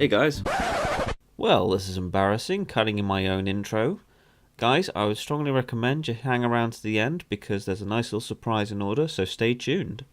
Hey guys. Well, this is embarrassing, cutting in my own intro. Guys, I would strongly recommend you hang around to the end because there's a nice little surprise in order, so stay tuned.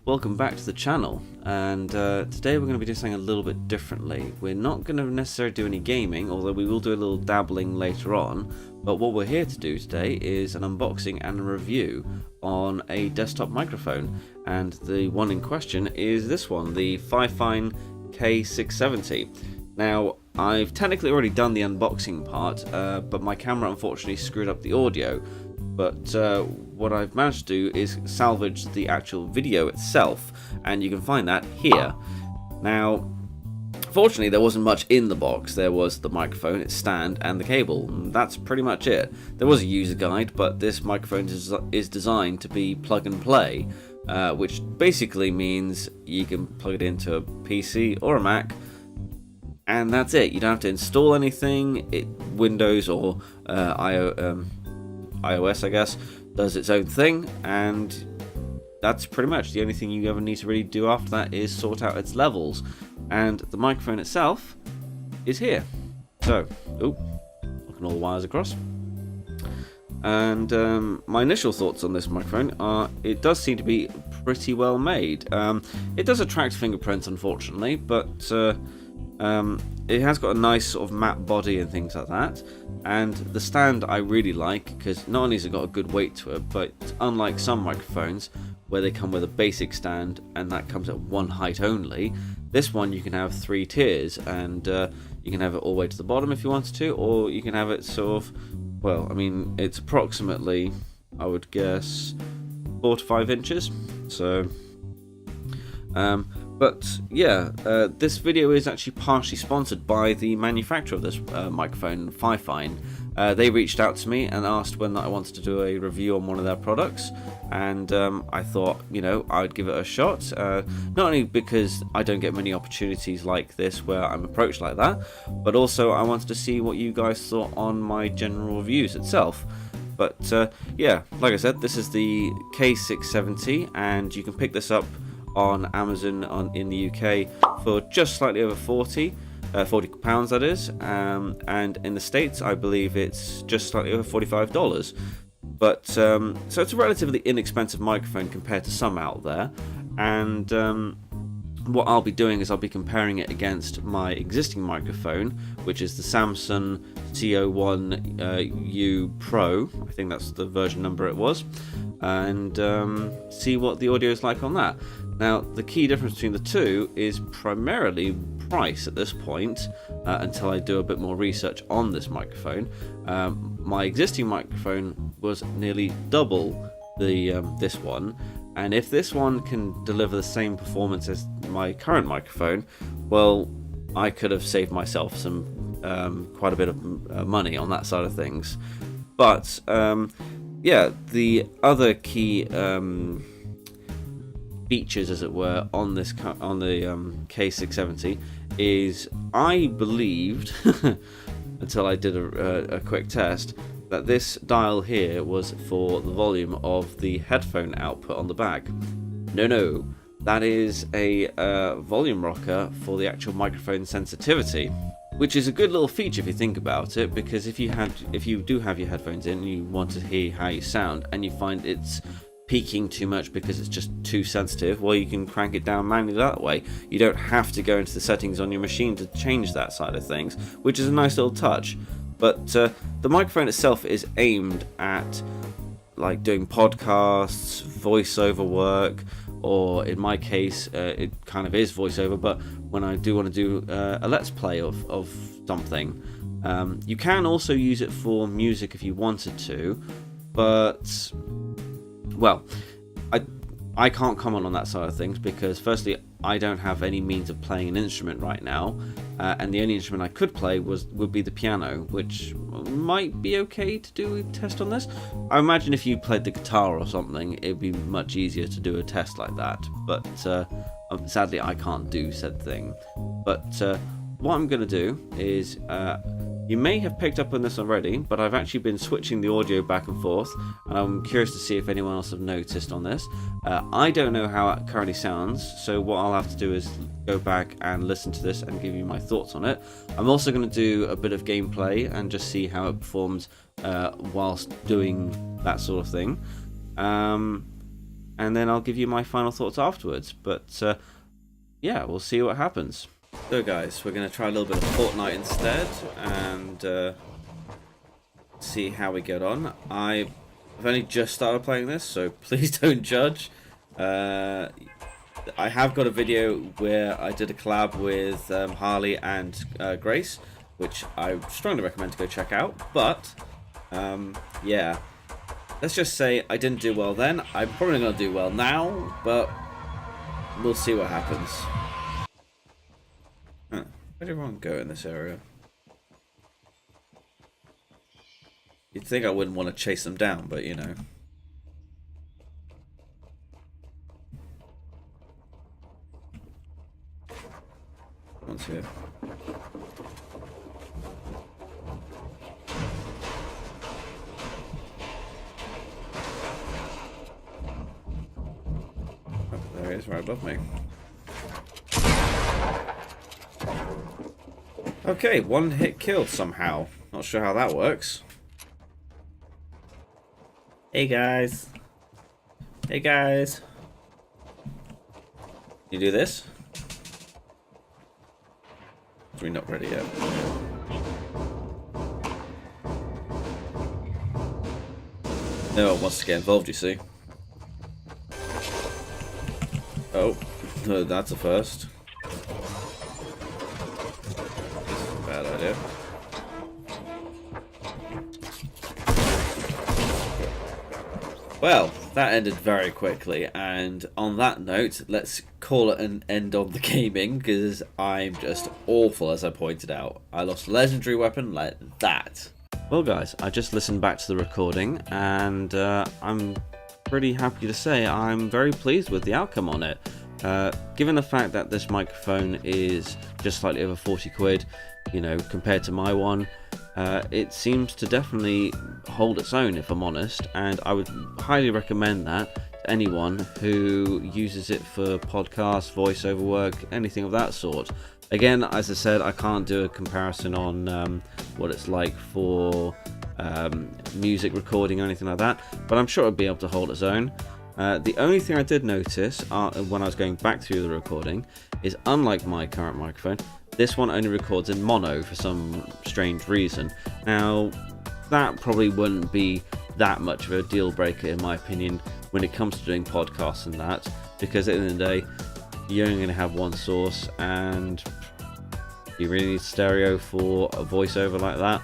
Welcome back to the channel, and today we're going to be doing something a little bit differently. We're not going to necessarily do any gaming, although we will do a little dabbling later on, but what we're here to do today is an unboxing and a review on a desktop microphone, and the one in question is this one, the FIFINE K670. Now, I've technically already done the unboxing part, but my camera unfortunately screwed up the audio. But what I've managed to do is salvage the actual video itself, and you can find that here. Now, fortunately, there wasn't much in the box. There was the microphone, its stand, and the cable. And that's pretty much it. There was a user guide, but this microphone is designed to be plug and play, which basically means you can plug it into a PC or a Mac, and that's it. You don't have to install anything. Windows or iOS, I guess, does its own thing, and that's pretty much the only thing you ever need to really do after that is sort out its levels. And the microphone itself is here. So, looking all the wires across. And my initial thoughts on this microphone are it does seem to be pretty well made. It does attract fingerprints, unfortunately, but it has got a nice sort of matte body and things like that. And the stand I really like, because not only has it got a good weight to it, but unlike some microphones where they come with a basic stand and that comes at one height only, this one you can have 3 tiers, and you can have it all the way to the bottom if you wanted to, or you can have it sort of, well, I mean, it's approximately, I would guess, 4 to 5 inches. So but yeah, this video is actually partially sponsored by the manufacturer of this microphone, FIFINE. They reached out to me and asked when I wanted to do a review on one of their products, and I thought, you know, I'd give it a shot. Not only because I don't get many opportunities like this where I'm approached like that, but also I wanted to see what you guys thought on my general reviews itself. But yeah, like I said, this is the K670, and you can pick this up on Amazon in the UK for just slightly over £40 that is, and in the States I believe it's just slightly over $45. But so it's a relatively inexpensive microphone compared to some out there, and what I'll be doing is I'll be comparing it against my existing microphone, which is the Samsung CO1U Pro. I think that's the version number it was, and see what the audio is like on that. Now, the key difference between the two is primarily price at this point, until I do a bit more research on this microphone. My existing microphone was nearly double this one, and if this one can deliver the same performance as my current microphone, well, I could have saved myself some quite a bit of money on that side of things. But yeah, the other key features, as it were, on the K670 is I believed until I did a quick test that this dial here was for the volume of the headphone output on the back. No, that is a volume rocker for the actual microphone sensitivity, which is a good little feature if you think about it, because if you do have your headphones in and you want to hear how you sound and you find it's peaking too much because it's just too sensitive, well, you can crank it down manually that way. You don't have to go into the settings on your machine to change that side of things, which is a nice little touch. But the microphone itself is aimed at like doing podcasts, voiceover work, or in my case it kind of is voiceover, but when I do want to do a let's play of something. You can also use it for music if you wanted to, but well, I can't comment on that side of things because firstly I don't have any means of playing an instrument right now, and the only instrument I could play would be the piano, which might be okay to do a test on this. I imagine if you played the guitar or something it'd be much easier to do a test like that, but sadly I can't do said thing. But what I'm going to do is You may have picked up on this already, but I've actually been switching the audio back and forth, and I'm curious to see if anyone else have noticed on this. I don't know how it currently sounds, so what I'll have to do is go back and listen to this and give you my thoughts on it. I'm also going to do a bit of gameplay and just see how it performs whilst doing that sort of thing. And then I'll give you my final thoughts afterwards. But yeah, we'll see what happens. So guys, we're going to try a little bit of Fortnite instead and see how we get on. I've only just started playing this, so please don't judge. I have got a video where I did a collab with Harley and Grace, which I strongly recommend to go check out. But yeah, let's just say I didn't do well then. I'm probably going to do well now, but we'll see what happens. Huh. Where did everyone go in this area? You'd think I wouldn't want to chase them down, but you know. One's here. Oh, there he is, right above me. Okay, one hit kill somehow. Not sure how that works. Hey guys. Hey guys. You do this? We're not ready yet. No one wants to get involved, you see. Oh, no, that's a first. Bad idea. Well, that ended very quickly, and on that note, let's call it an end of the gaming, because I'm just awful, as I pointed out. I lost a legendary weapon like that. Well guys, I just listened back to the recording, and I'm pretty happy to say I'm very pleased with the outcome on it. Given the fact that this microphone is just slightly over 40 quid, you know, compared to my one, it seems to definitely hold its own, if I'm honest, and I would highly recommend that to anyone who uses it for podcasts, voiceover work, anything of that sort. Again, as I said, I can't do a comparison on what it's like for music recording or anything like that, but I'm sure it'll be able to hold its own. The only thing I did notice when I was going back through the recording is, unlike my current microphone, this one only records in mono for some strange reason. Now, that probably wouldn't be that much of a deal breaker in my opinion when it comes to doing podcasts and that, because at the end of the day, you're only going to have one source, and you really need stereo for a voiceover like that?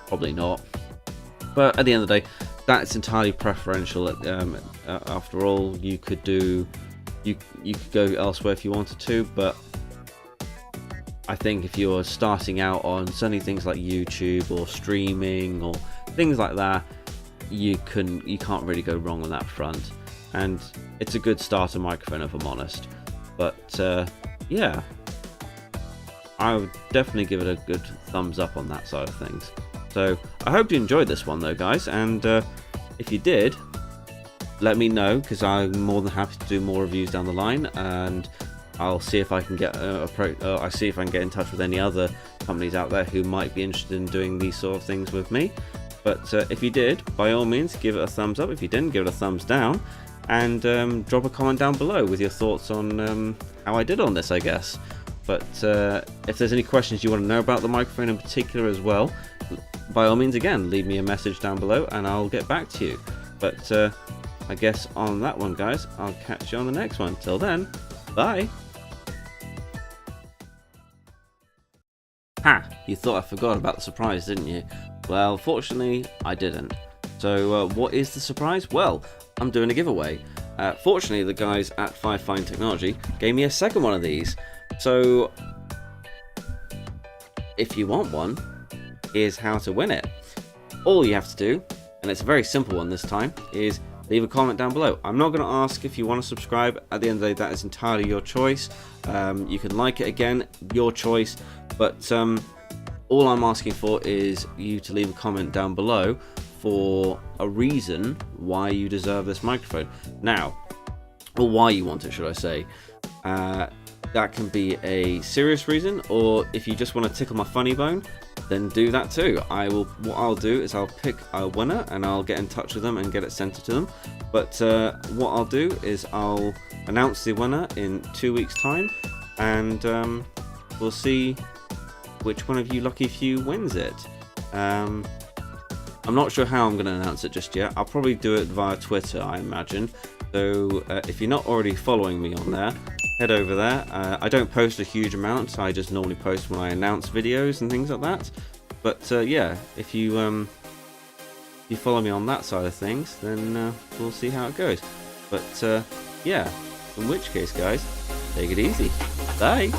Probably not. But at the end of the day, that's entirely preferential. After all, you could do, you could go elsewhere if you wanted to, but I think if you're starting out on certainly things like YouTube or streaming or things like that, you can't really go wrong on that front, and it's a good starter microphone if I'm honest. But yeah, I would definitely give it a good thumbs up on that side of things. So I hope you enjoyed this one though, guys, and if you did, let me know, because I'm more than happy to do more reviews down the line, and I'll see if I can get in touch with any other companies out there who might be interested in doing these sort of things with me. But if you did, by all means, give it a thumbs up. If you didn't, give it a thumbs down, and drop a comment down below with your thoughts on how I did on this, I guess. But if there's any questions you want to know about the microphone in particular as well, by all means, again, leave me a message down below and I'll get back to you. But I guess on that one, guys, I'll catch you on the next one. Till then, bye! Ha! You thought I forgot about the surprise, didn't you? Well, fortunately, I didn't. So what is the surprise? Well, I'm doing a giveaway. Fortunately, the guys at FIFINE Technology gave me a second one of these. So if you want one, here's how to win it. All you have to do, and it's a very simple one this time, is leave a comment down below. I'm not going to ask if you want to subscribe. At the end of the day, that is entirely your choice. You can like it again, your choice. But All I'm asking for is you to leave a comment down below for a reason why you deserve this microphone. Now, or why you want it, should I say. That can be a serious reason, or if you just want to tickle my funny bone, then do that too. What I'll do is I'll pick a winner and I'll get in touch with them and get it sent to them. But what I'll do is I'll announce the winner in 2 weeks' time, and we'll see which one of you lucky few wins it. I'm not sure how I'm going to announce it just yet. I'll probably do it via Twitter, I imagine. So if you're not already following me on there, head over there. I don't post a huge amount. I just normally post when I announce videos and things like that. But yeah, if you follow me on that side of things, then we'll see how it goes. But yeah, in which case, guys, take it easy. Bye.